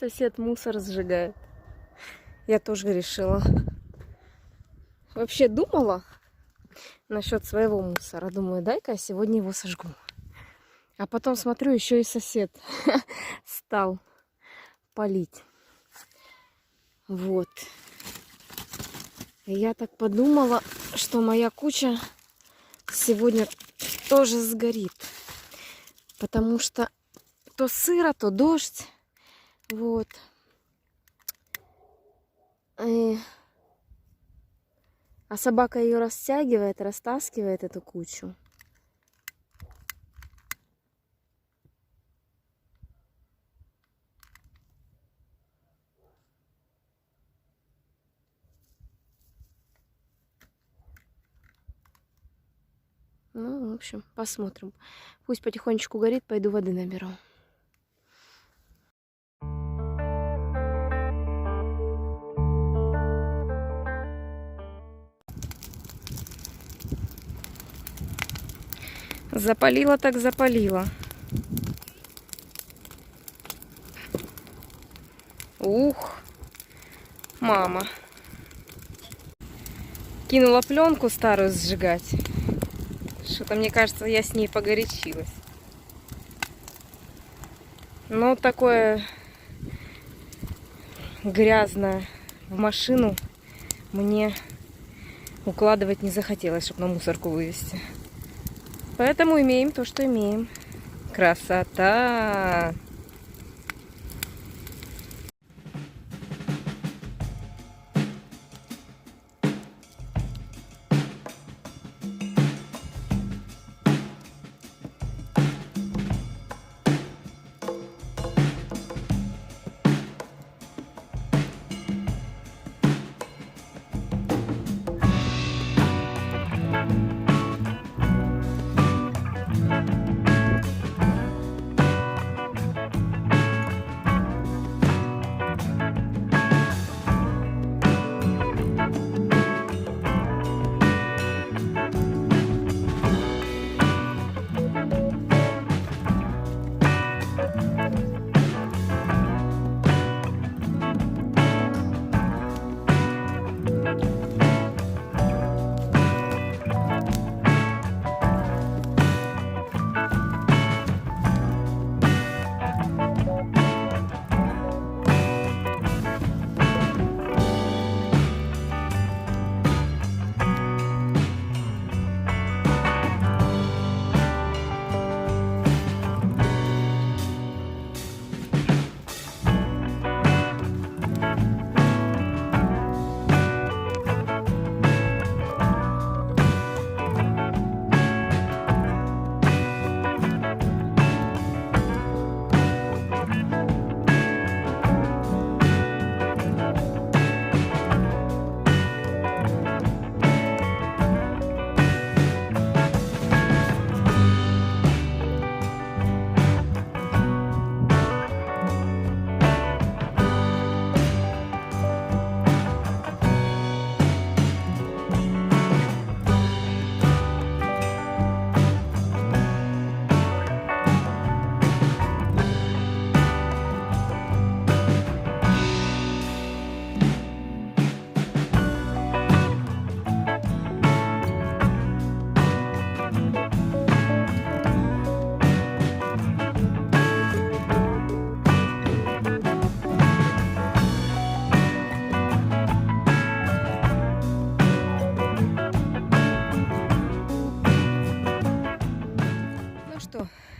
Сосед мусор сжигает. Я тоже решила. Вообще думала насчет своего мусора. Думаю, дай-ка я сегодня его сожгу. А потом смотрю, еще и сосед стал палить. Вот. И я так подумала, что моя куча сегодня тоже сгорит. Потому что то сыро, то дождь. Вот. А собака ее растягивает, растаскивает эту кучу. Ну, в общем, посмотрим. Пусть потихонечку горит, пойду воды наберу. Запалила так запалила. Ух, мама. Кинула пленку старую сжигать. Что-то, мне кажется, я с ней погорячилась. Но такое грязное в машину мне укладывать не захотелось, чтобы на мусорку вывезти. Поэтому имеем то, что имеем. Красота!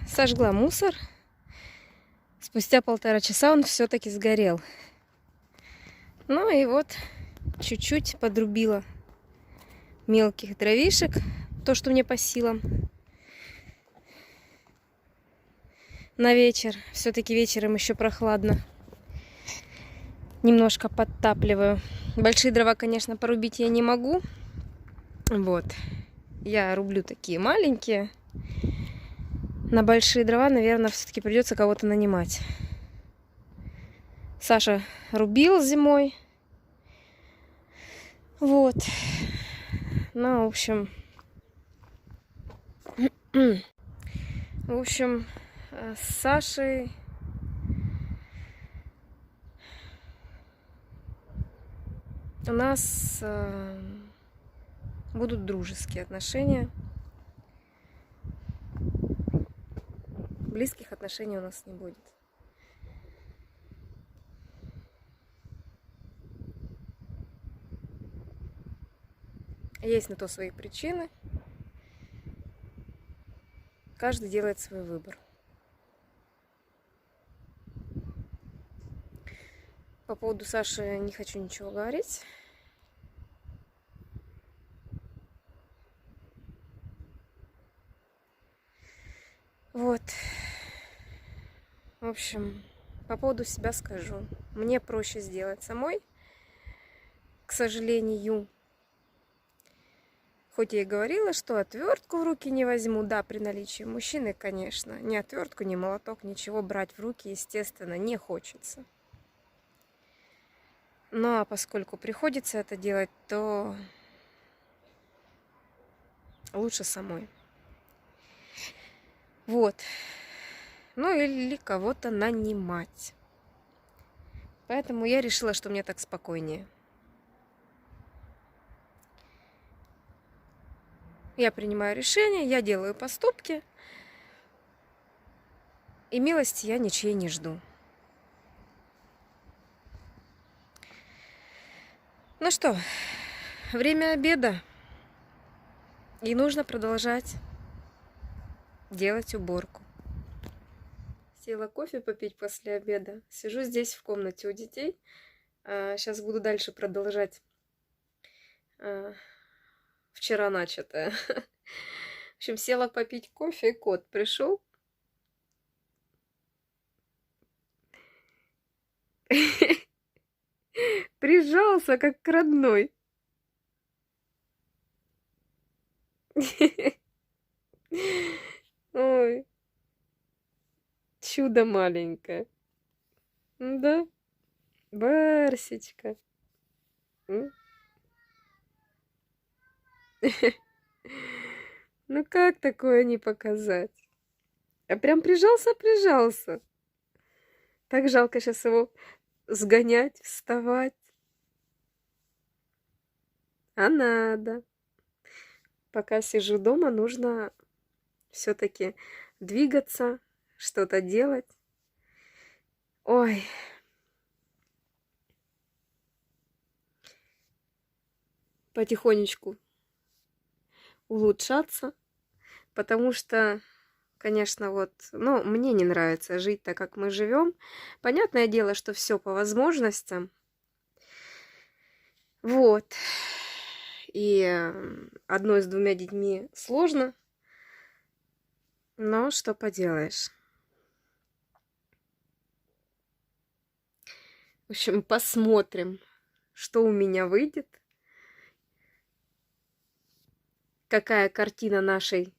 Сожгла мусор. Спустя 1,5 часа он все-таки сгорел. Ну и вот чуть-чуть подрубила мелких дровишек, то, что мне по силам. На вечер. Все-таки вечером еще прохладно. Немножко подтапливаю. Большие дрова, конечно, порубить я не могу. Вот. Я рублю такие маленькие. На большие дрова, наверное, все-таки придется кого-то нанимать. Саша рубил зимой. Вот. Ну, в общем, с Сашей у нас будут дружеские отношения. Близких отношений у нас не будет. Есть на то свои причины. Каждый делает свой выбор. По поводу Саши не хочу ничего говорить. Вот. В общем, по поводу себя скажу. Мне проще сделать самой, к сожалению. Хоть я и говорила, что отвертку в руки не возьму, да, при наличии мужчины, конечно. Ни отвертку, ни молоток, ничего брать в руки, естественно, не хочется. Ну, а поскольку приходится это делать, то лучше самой. Вот. Ну, или кого-то нанимать. Поэтому я решила, что мне так спокойнее. Я принимаю решения, я делаю поступки. И милости я ничьей не жду. Ну что, время обеда. И нужно продолжать делать уборку. Села кофе попить после обеда. Сижу здесь в комнате у детей. Сейчас буду дальше продолжать вчера начатое. В общем, села попить кофе, и кот пришел. Прижался, как к родной. Ой, чудо маленькое. Да, Барсечка. Ну как такое не показать? А прям прижался. Так жалко сейчас его сгонять, вставать. А надо. Пока сижу дома, нужно все-таки двигаться, что-то делать. Ой. Потихонечку улучшаться, потому что, конечно, вот, ну, мне не нравится жить так, как мы живем. Понятное дело, что все по возможностям. Вот. И одной с двумя детьми сложно, но что поделаешь. В общем, посмотрим, что у меня выйдет. Какая картина нашей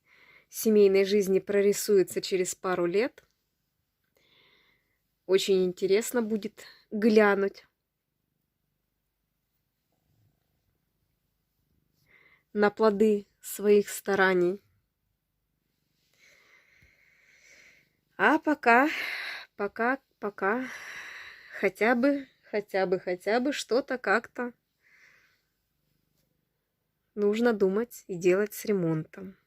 семейной жизни прорисуется через пару лет. Очень интересно будет глянуть на плоды своих стараний. А пока хотя бы что-то как-то нужно думать и делать с ремонтом.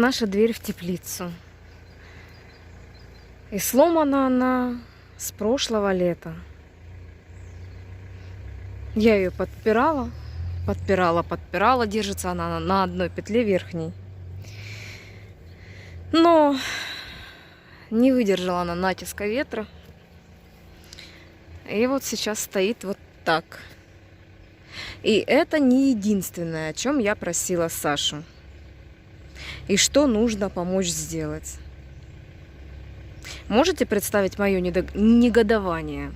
наша дверь в теплицу. И сломана она с прошлого лета. Я ее подпирала, держится она на одной петле верхней. Но не выдержала она натиска ветра. И вот сейчас стоит вот так. И это не единственное, о чем я просила Сашу. И что нужно помочь сделать. Можете представить мое негодование?